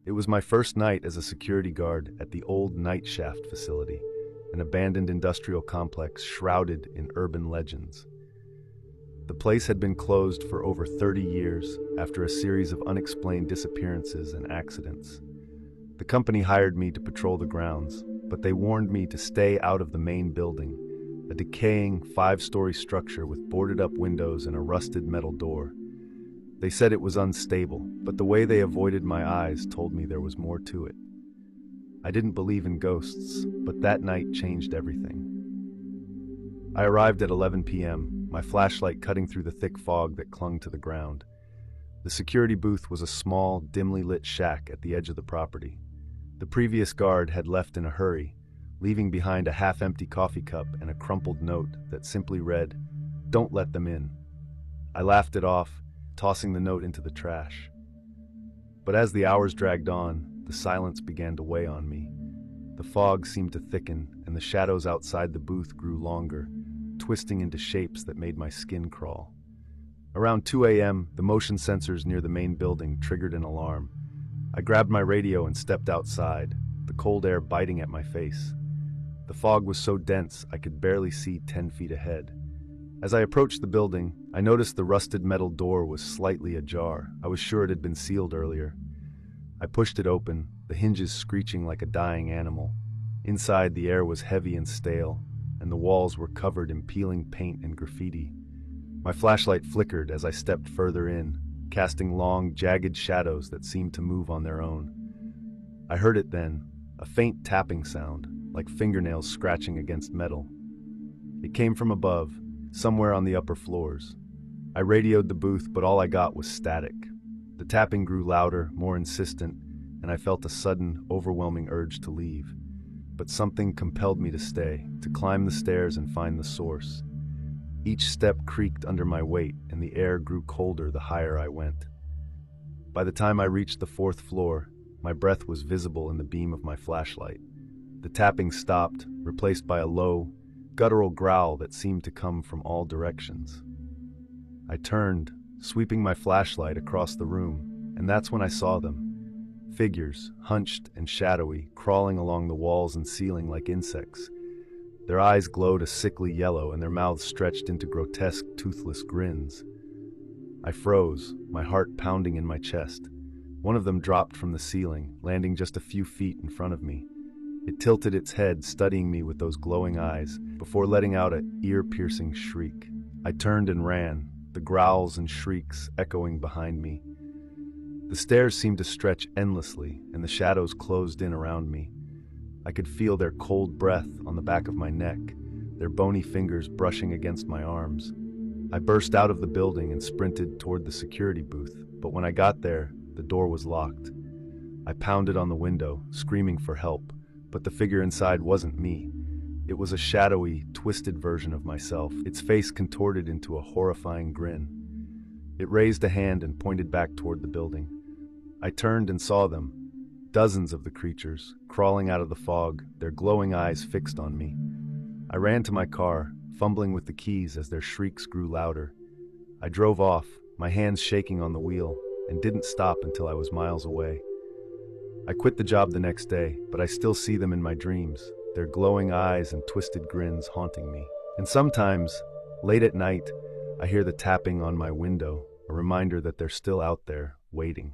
It was my first night as a security guard at the old Night Shaft facility, an abandoned industrial complex shrouded in urban legends. The place had been closed for over 30 years after a series of unexplained disappearances and accidents. The company hired me to patrol the grounds, but they warned me to stay out of the main building, a decaying 5-story structure with boarded-up windows and a rusted metal door. They said it was unstable, but the way they avoided my eyes told me there was more to it. I didn't believe in ghosts, but that night changed everything. I arrived at 11 p.m., my flashlight cutting through the thick fog that clung to the ground. The security booth was a small, dimly lit shack at the edge of the property. The previous guard had left in a hurry, leaving behind a half-empty coffee cup and a crumpled note that simply read, "Don't let them in." I laughed it off, tossing the note into the trash. But as the hours dragged on, the silence began to weigh on me. The fog seemed to thicken, and the shadows outside the booth grew longer, twisting into shapes that made my skin crawl. Around 2 a.m., the motion sensors near the main building triggered an alarm. I grabbed my radio and stepped outside, the cold air biting at my face. The fog was so dense I could barely see 10 feet ahead. As I approached the building, I noticed the rusted metal door was slightly ajar. I was sure it had been sealed earlier. I pushed it open, the hinges screeching like a dying animal. Inside, the air was heavy and stale, and the walls were covered in peeling paint and graffiti. My flashlight flickered as I stepped further in, casting long, jagged shadows that seemed to move on their own. I heard it then, a faint tapping sound, like fingernails scratching against metal. It came from above, somewhere on the upper floors. I radioed the booth, but all I got was static. The tapping grew louder, more insistent, and I felt a sudden, overwhelming urge to leave. But something compelled me to stay, to climb the stairs and find the source. Each step creaked under my weight, and the air grew colder the higher I went. By the time I reached the 4th floor, my breath was visible in the beam of my flashlight. The tapping stopped, replaced by a low, guttural growl that seemed to come from all directions. I turned, sweeping my flashlight across the room, and that's when I saw them. Figures, hunched and shadowy, crawling along the walls and ceiling like insects. Their eyes glowed a sickly yellow, and their mouths stretched into grotesque, toothless grins. I froze, my heart pounding in my chest. One of them dropped from the ceiling, landing just a few feet in front of me. It tilted its head, studying me with those glowing eyes, before letting out an ear-piercing shriek. I turned and ran, the growls and shrieks echoing behind me. The stairs seemed to stretch endlessly, and the shadows closed in around me. I could feel their cold breath on the back of my neck, their bony fingers brushing against my arms. I burst out of the building and sprinted toward the security booth, but when I got there, the door was locked. I pounded on the window, screaming for help, but the figure inside wasn't me. It was a shadowy, twisted version of myself, its face contorted into a horrifying grin. It raised a hand and pointed back toward the building. I turned and saw them, dozens of the creatures, crawling out of the fog, their glowing eyes fixed on me. I ran to my car, fumbling with the keys as their shrieks grew louder. I drove off, my hands shaking on the wheel, and didn't stop until I was miles away. I quit the job the next day, but I still see them in my dreams, their glowing eyes and twisted grins haunting me. And sometimes, late at night, I hear the tapping on my window, a reminder that they're still out there, waiting.